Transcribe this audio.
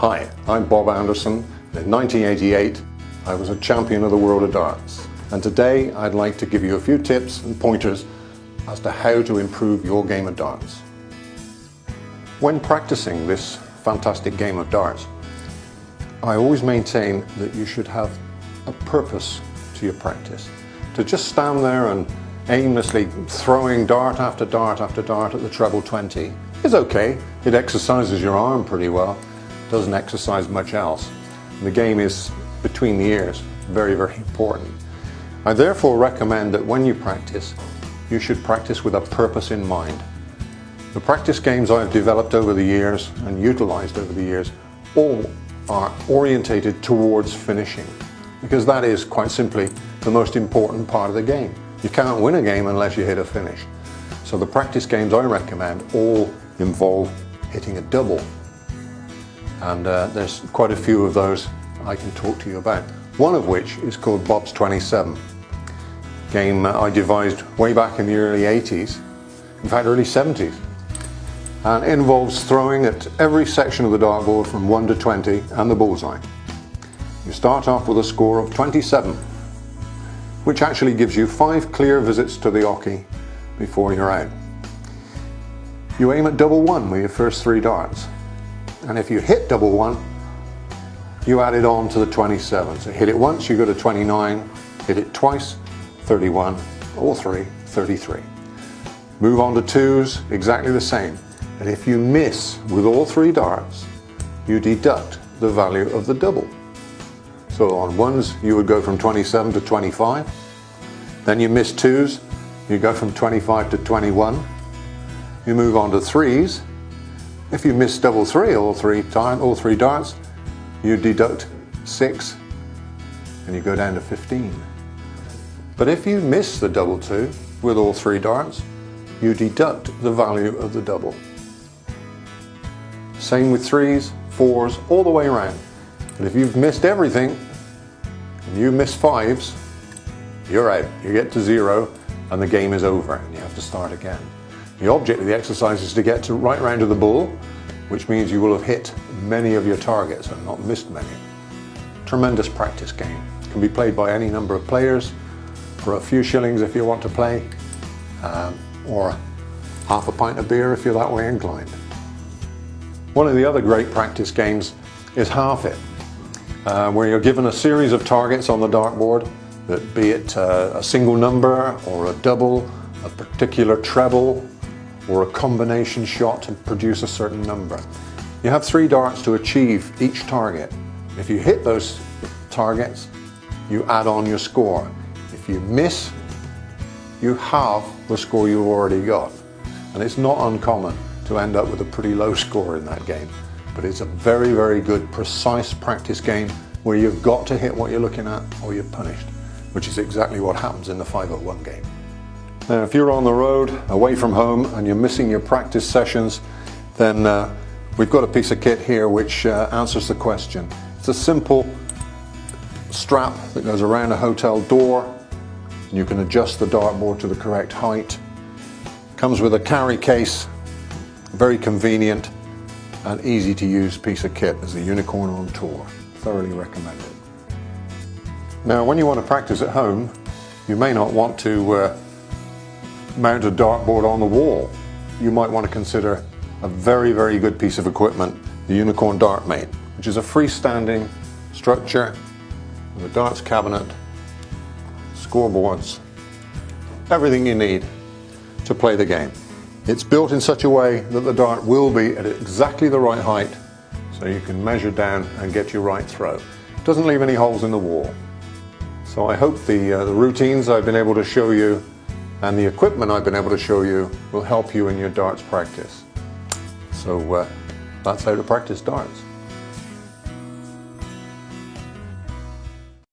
Hi, I'm Bob Anderson. In 1988, I was a champion of the world of darts. And today, I'd like to give you a few tips and pointers as to how to improve your game of darts. When practicing this fantastic game of darts, I always maintain that you should have a purpose to your practice. To just stand there and aimlessly throwing dart after dart after dart at the treble 20 is okay. It exercises your arm pretty well. Doesn't exercise much else. The game is between the ears, very, very important. I therefore recommend that when you practice, you should practice with a purpose in mind. The practice games I've developed over the years and utilized over the years all are orientated towards finishing, because that is quite simply the most important part of the game. You can't win a game unless you hit a finish. So the practice games I recommend all involve hitting a double. And there's quite a few of those I can talk to you about. One of which is called Bob's 27. Game I devised way back in the early 80s, in fact early 70s. And it involves throwing at every section of the dartboard from 1 to 20 and the bullseye. You start off with a score of 27, which actually gives you 5 clear visits to the oche before you're out. You aim at double 1 with your first 3 darts. And if you hit double 1, you add it on to the 27. So hit it once, you go to 29, hit it twice, 31, or 3, 33. Move on to 2s, exactly the same. And if you miss with all 3 darts, you deduct the value of the double. So on 1s, you would go from 27 to 25. Then you miss 2s, you go from 25 to 21. You move on to 3s. If you miss double 3 all three darts, you deduct 6 and you go down to 15. But if you miss the double 2 with all 3 darts, you deduct the value of the double. Same with 3s, 4s, all the way around. And if you've missed everything and you miss 5s, you're out. You get to 0 and the game is over and you have to start again. The object of the exercise is to get to right round to the bull, which means you will have hit many of your targets and not missed many. Tremendous practice game. It can be played by any number of players for a few shillings if you want to play, or half a pint of beer if you're that way inclined. One of the other great practice games is Half It, where you're given a series of targets on the dartboard, that be it a single number or a double, a particular treble, or a combination shot to produce a certain number. You have 3 darts to achieve each target. If you hit those targets, you add on your score. If you miss, you halve the score you've already got. And it's not uncommon to end up with a pretty low score in that game. But it's a very, very good, precise practice game where you've got to hit what you're looking at or you're punished, which is exactly what happens in the 501 game. Now, if you're on the road, away from home, and you're missing your practice sessions, then we've got a piece of kit here which answers the question. It's a simple strap that goes around a hotel door. You can adjust the dartboard to the correct height. Comes with a carry case, very convenient and easy to use piece of kit as the Unicorn on Tour. Thoroughly recommended. Now, when you want to practice at home, you may not want to mount a dartboard on the wall. You might want to consider a very, very good piece of equipment, the Unicorn Dartmate, which is a freestanding structure with a darts cabinet, scoreboards, everything you need to play the game. It's built in such a way that the dart will be at exactly the right height, so you can measure down and get your right throw. It doesn't leave any holes in the wall. So I hope the routines I've been able to show you and the equipment I've been able to show you will help you in your darts practice. So that's how to practice darts.